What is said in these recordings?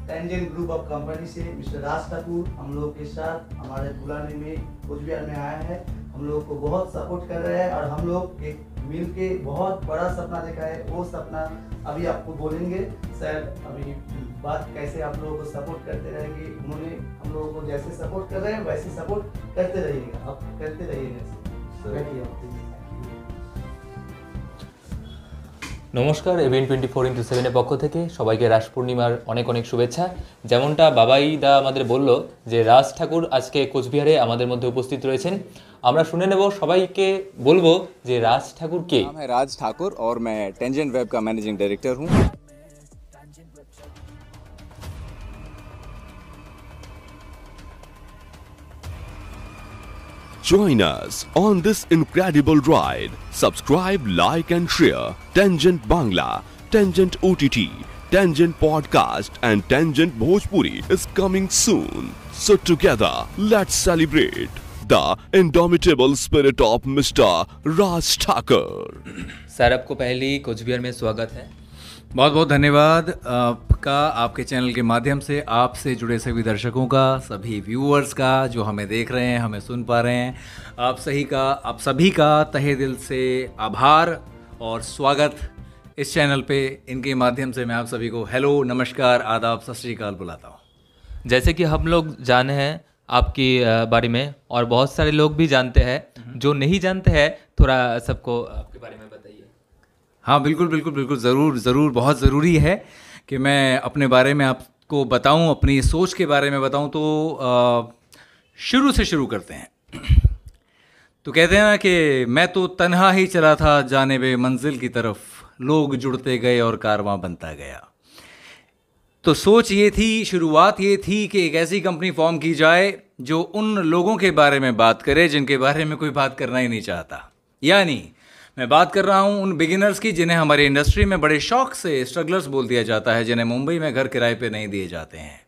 Tangent group of company से mister Raj Thakur हम लोग के साथ हमारे बुलाने में कोच बिहार में आया है। हम लोग को बहुत सपोर्ट कर रहे हैं और हम लोग एक मिल के बहुत बड़ा सपना देखा है। वो सपना अभी आपको बोलेंगे सर। अभी बात कैसे आप लोगों को सपोर्ट करते रहेंगे, उन्होंने हम लोगों को जैसे सपोर्ट कर रहे हैं वैसे सपोर्ट करते रहिएगा, आप करते रहिएगा। बैठिए। नमस्कार, एबिएन 24x7 পক্ষ থেকে সবাইকে রাস পূর্ণিমার অনেক অনেক শুভেচ্ছা। যেমনটা বাবাই দা আমাদের বলল যে রাজ ঠাকুর আজকে কোচবিহারে আমাদের মধ্যে উপস্থিত রয়েছেন। আমরা শুনে নেব, সবাইকে বলবো যে রাজ ঠাকুর কে। नाम है राज ठाकुर और मैं टेंजेंट वेब का मैनेजिंग डायरेक्टर हूँ। Join us on this incredible ride. Subscribe, like and share Tangent Bangla, Tangent OTT, Tangent Podcast and Tangent Bhojpuri is coming soon. So together, let's celebrate the indomitable spirit of Mr. Raj Thakur. Sir, आपको पहली कोचबिहार में स्वागत है। बहुत बहुत धन्यवाद आपका, आपके चैनल के माध्यम से आपसे जुड़े सभी दर्शकों का, सभी व्यूअर्स का जो हमें देख रहे हैं, हमें सुन पा रहे हैं। आप सभी का तहे दिल से आभार और स्वागत इस चैनल पे। इनके माध्यम से मैं आप सभी को हेलो, नमस्कार, आदाब, सत श्री अकाल बुलाता हूँ। जैसे कि हम लोग जाने हैं आपकी बारे में और बहुत सारे लोग भी जानते हैं, जो नहीं जानते हैं थोड़ा सबको आपके बारे में बताइए। हाँ, बिल्कुल बिल्कुल बिल्कुल, ज़रूर बहुत ज़रूरी है कि मैं अपने बारे में आपको बताऊं, अपनी सोच के बारे में बताऊं। तो शुरू से शुरू करते हैं। तो कहते हैं ना कि मैं तो तन्हा ही चला था जानिबे मंजिल की तरफ, लोग जुड़ते गए और कारवां बनता गया। तो सोच ये थी, शुरुआत ये थी कि एक ऐसी कंपनी फॉर्म की जाए जो उन लोगों के बारे में बात करे जिनके बारे में कोई बात करना ही नहीं चाहता। यानी मैं बात कर रहा हूँ उन बिगिनर्स की जिन्हें हमारी इंडस्ट्री में बड़े शौक से स्ट्रगलर्स बोल दिया जाता है, जिन्हें मुंबई में घर किराए पे नहीं दिए जाते हैं,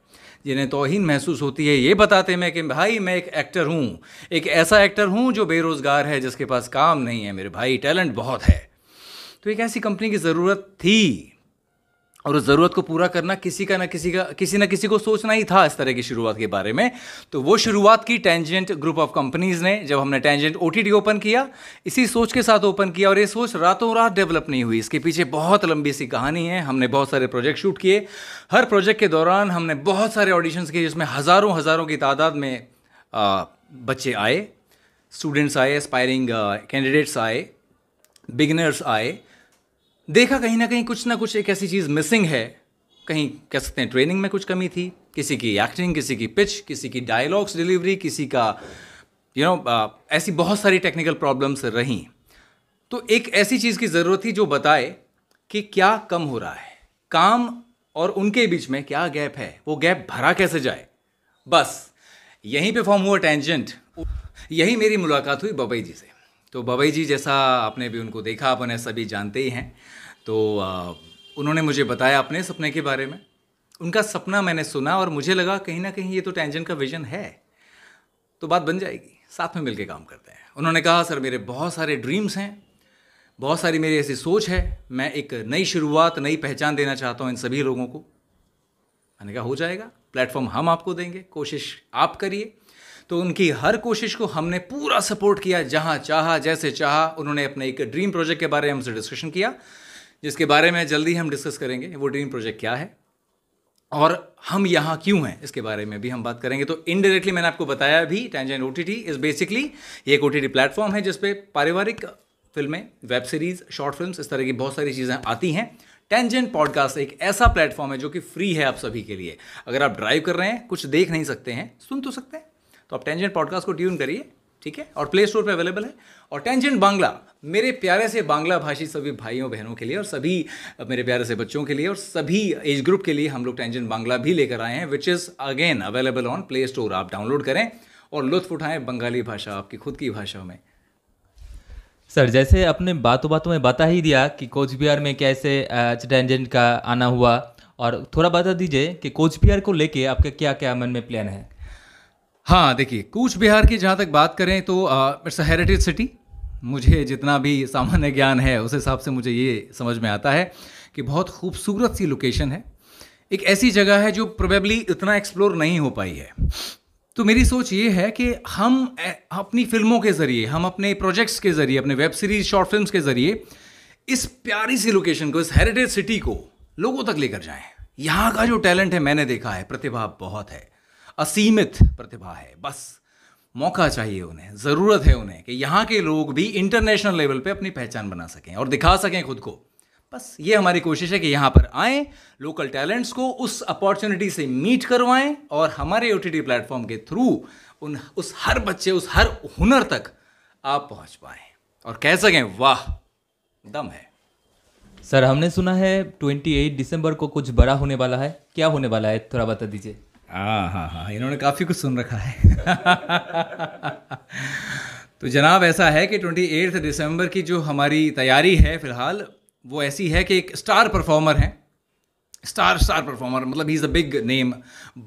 जिन्हें तौहीन महसूस होती है ये बताते में कि भाई मैं एक एक्टर हूँ, एक ऐसा एक्टर हूँ जो बेरोज़गार है, जिसके पास काम नहीं है, मेरे भाई टैलेंट बहुत है। तो एक ऐसी कंपनी की ज़रूरत थी और उस ज़रूरत को पूरा करना किसी न किसी को सोचना ही था इस तरह की शुरुआत के बारे में। तो वो शुरुआत की टेंजेंट ग्रुप ऑफ कंपनीज़ ने, जब हमने टेंजेंट ओटीटी ओपन किया, इसी सोच के साथ ओपन किया। और ये सोच रातों रात डेवलप नहीं हुई, इसके पीछे बहुत लंबी सी कहानी है। हमने बहुत सारे प्रोजेक्ट शूट किए। हर प्रोजेक्ट के दौरान हमने बहुत सारे ऑडिशंस किए, जिसमें हज़ारों की तादाद में बच्चे आए, स्टूडेंट्स आए, एस्पायरिंग कैंडिडेट्स आए, बिगिनर्स आए। देखा कहीं ना कुछ एक ऐसी चीज़ मिसिंग है। कहीं कह सकते हैं ट्रेनिंग में कुछ कमी थी, किसी की एक्टिंग, किसी की पिच, किसी की डायलॉग्स डिलीवरी, किसी का ऐसी बहुत सारी टेक्निकल प्रॉब्लम्स रहीं। तो एक ऐसी चीज़ की ज़रूरत थी जो बताए कि क्या कम हो रहा है, काम और उनके बीच में क्या गैप है, वो गैप भरा कैसे जाए। बस यहीं पे फॉर्म हुआ टेंजेंट। यही मेरी मुलाकात हुई बाबाई जी से। तो बाबाई जी, जैसा आपने भी उनको देखा, आप उन्हें सभी जानते ही हैं। तो उन्होंने मुझे बताया अपने सपने के बारे में। उनका सपना मैंने सुना और मुझे लगा कहीं ना कहीं ये तो टेंजेंट का विजन है, तो बात बन जाएगी, साथ में मिलकर काम करते हैं। उन्होंने कहा सर मेरे बहुत सारे ड्रीम्स हैं, बहुत सारी मेरी ऐसी सोच है, मैं एक नई शुरुआत, नई पहचान देना चाहता हूँ इन सभी लोगों को। मैंने कहा हो जाएगा, प्लेटफॉर्म हम आपको देंगे, कोशिश आप करिए। तो उनकी हर कोशिश को हमने पूरा सपोर्ट किया, जहाँ चाहा, जैसे चाहा। उन्होंने अपने एक ड्रीम प्रोजेक्ट के बारे में हमसे डिस्कशन किया, जिसके बारे में जल्दी हम डिस्कस करेंगे। वो ड्रीम प्रोजेक्ट क्या है और हम यहाँ क्यों हैं, इसके बारे में भी हम बात करेंगे। तो इनडायरेक्टली मैंने आपको बताया भी, टेंजेंट ओटीटी इज़ बेसिकली ये एक ओटीटी प्लेटफॉर्म है जिसपे पारिवारिक फिल्में, वेब सीरीज़, शॉर्ट फिल्म्स, इस तरह की बहुत सारी चीज़ें आती हैं। टेंजेंट पॉडकास्ट एक ऐसा प्लेटफॉर्म है जो कि फ्री है आप सभी के लिए। अगर आप ड्राइव कर रहे हैं, कुछ देख नहीं सकते हैं, सुन तो सकते हैं, तो आप टेंजेंट पॉडकास्ट को ट्यून करिए, ठीक है। और प्ले स्टोर पे अवेलेबल है। और टेंजेंट बांग्ला मेरे प्यारे से बांग्ला भाषी सभी भाइयों बहनों के लिए और सभी मेरे प्यारे से बच्चों के लिए और सभी एज ग्रुप के लिए हम लोग टेंजेंट बांग्ला भी लेकर आए हैं, which is again available on play store. आप डाउनलोड करें और लुत्फ उठाएं बंगाली भाषा, आपकी खुद की भाषा में। सर, जैसे अपने बातों में बता ही दिया कि कोचबिहार में कैसे टेंजेंट का आना हुआ, और थोड़ा बता दीजिए कि कोचबिहार को लेके आपका क्या क्या मन में प्लान है। हाँ, देखिए, कूच बिहार की जहाँ तक बात करें तो इट्स अ हेरिटेज सिटी। मुझे जितना भी सामान्य ज्ञान है उस हिसाब से मुझे ये समझ में आता है कि बहुत खूबसूरत सी लोकेशन है। एक ऐसी जगह है जो प्रोबेबली इतना एक्सप्लोर नहीं हो पाई है। तो मेरी सोच ये है कि हम अपनी फिल्मों के ज़रिए, हम अपने प्रोजेक्ट्स के ज़रिए, अपने वेब सीरीज, शॉर्ट फिल्म्स के ज़रिए इस प्यारी सी लोकेशन को, इस हेरिटेज सिटी को लोगों तक लेकर जाएं। यहाँ का जो टैलेंट है, मैंने देखा है, प्रतिभा बहुत है, असीमित प्रतिभा है। बस मौका चाहिए उन्हें, ज़रूरत है उन्हें कि यहाँ के लोग भी इंटरनेशनल लेवल पे अपनी पहचान बना सकें और दिखा सकें खुद को। बस ये हमारी कोशिश है कि यहाँ पर आएँ, लोकल टैलेंट्स को उस अपॉर्चुनिटी से मीट करवाएं और हमारे OTT प्लेटफॉर्म के थ्रू उस हर बच्चे, उस हर हुनर तक आप पहुँच पाएँ और कह सकें वाह, दम है। सर, हमने सुना है 28 दिसंबर को कुछ बड़ा होने वाला है। क्या होने वाला है, थोड़ा बता दीजिए। हाँ, इन्होंने काफ़ी कुछ सुन रखा है। तो जनाब, ऐसा है कि 28 दिसंबर की जो हमारी तैयारी है फ़िलहाल, वो ऐसी है कि एक स्टार परफॉर्मर हैं, स्टार परफॉर्मर, मतलब he is a big name.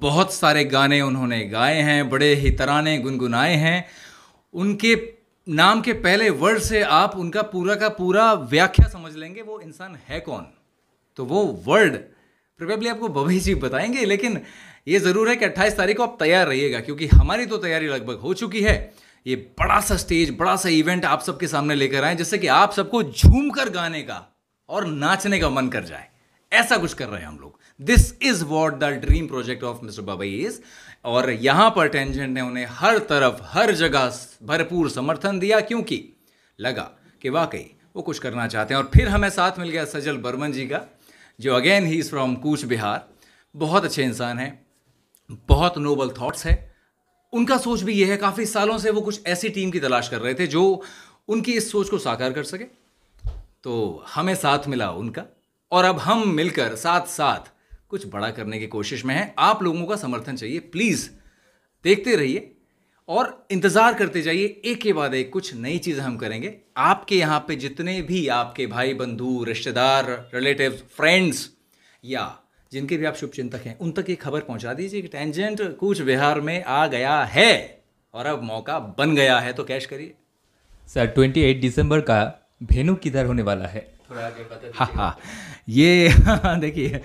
बहुत सारे गाने उन्होंने गाए हैं, बड़े ही तराने गुनगुनाए हैं। उनके नाम के पहले वर्ड से आप उनका पूरा का पूरा व्याख्या समझ लेंगे वो इंसान है कौन। तो वो वर्ड प्रोबेबली आपको बबई जी बताएंगे, लेकिन ये ज़रूर है कि 28 तारीख को आप तैयार रहिएगा, क्योंकि हमारी तो तैयारी लगभग हो चुकी है। ये बड़ा सा स्टेज, बड़ा सा इवेंट आप सबके सामने लेकर आए, जिससे कि आप सबको झूम कर गाने का और नाचने का मन कर जाए। ऐसा कुछ कर रहे हैं हम लोग। This is what the dream project of mister Babai is. और यहां पर टेंजेंट ने उन्हें हर तरफ, हर जगह भरपूर समर्थन दिया, क्योंकि लगा कि वाकई वो कुछ करना चाहते हैं। और फिर हमें साथ मिल गया सजल बर्मन जी का, जो again he is from Cooch Behar. बहुत अच्छे इंसान हैं, बहुत नोबल थॉट्स है। उनका सोच भी ये है, काफ़ी सालों से वो कुछ ऐसी टीम की तलाश कर रहे थे जो उनकी इस सोच को साकार कर सके। तो हमें साथ मिला उनका, और अब हम मिलकर साथ साथ कुछ बड़ा करने की कोशिश में हैं। आप लोगों का समर्थन चाहिए। प्लीज़ देखते रहिए और इंतज़ार करते जाइए, एक के बाद एक कुछ नई चीज़ें हम करेंगे। आपके यहाँ पे जितने भी आपके भाई बंधु, रिश्तेदार, रिलेटिव, फ्रेंड्स या जिनके भी आप शुभचिंतक हैं, उन तक ये खबर पहुँचा दीजिए कि टेंजेंट कूच बिहार में आ गया है और अब मौका बन गया है, तो कैश करिए। सर, 28 दिसंबर का वेन्यू किधर होने वाला है, थोड़ा आगे बता दीजिए। हाँ, ये देखिए,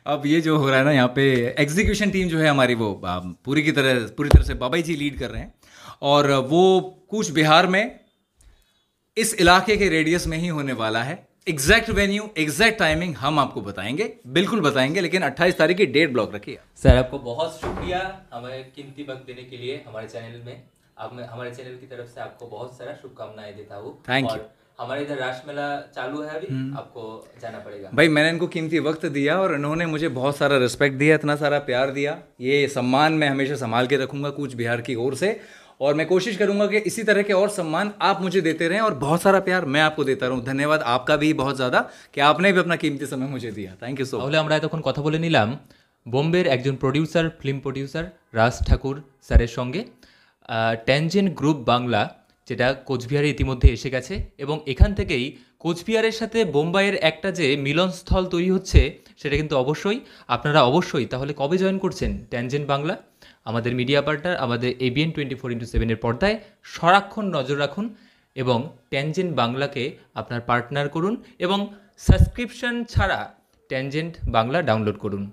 अब ये जो हो रहा है ना, यहाँ पे एग्जीक्यूशन टीम जो है हमारी, वो पूरी तरह से बाबाई जी लीड कर रहे हैं, और वो कूच बिहार में इस इलाके के रेडियस में ही होने वाला है। एग्जैक्ट वेन्यू, एग्जैक्ट टाइमिंग हम आपको बताएंगे, बिल्कुल बताएंगे, लेकिन 28 तारीख की डेट ब्लॉक रखिए। सर, आपको बहुत शुक्रिया हमें कीमती वक्त देने के लिए हमारे चैनल में। हमारे चैनल की तरफ से आपको बहुत सारा शुभकामनाएं देता हूँ। Thank you. हमारे इधर रास मेला चालू है अभी, आपको जाना पड़ेगा। भाई, मैंने इनको कीमती वक्त दिया और इन्होंने मुझे बहुत सारा रिस्पेक्ट दिया, इतना सारा प्यार दिया। ये सम्मान मैं हमेशा संभाल के रखूंगा कूच बिहार की ओर से, और मैं कोशिश करूंगा कि इसी तरह के और सम्मान आप मुझे देते रहें और बहुत सारा प्यार मैं आपको देता रहूं। धन्यवाद आपका भी बहुत ज़्यादा कि आपने भी अपना कीमती समय मुझे दिया। Thank you so much. তাহলে আমরা এতক্ষণ কথা বলে নিলাম বোম্বের একজন প্রডিউসার, ফিল্ম প্রডিউসার রাজ ঠাকুর স্যারের সঙ্গে। ট্যানজেন্ট গ্রুপ বাংলা, যেটা কোচবিহারে ইতিমধ্যে এসে গেছে, এবং এখান থেকেই কোচবিহারের সাথে বোম্বাইয়ের একটা যে মিলনস্থল তৈরি হচ্ছে, সেটা কিন্তু অবশ্যই আপনারা অবশ্যই তাহলে কবে জয়েন করছেন ট্যানজেন্ট বাংলা? আমাদের মিডিয়া পার্টনার, আমাদের ABN 24x7 পর্দায় সারাক্ষণ নজর রাখুন এবং ট্যানজেন্ট বাংলাকে আপনার পার্টনার করুন এবং সাবস্ক্রিপশন ছাড়া ট্যানজেন্ট বাংলা ডাউনলোড করুন।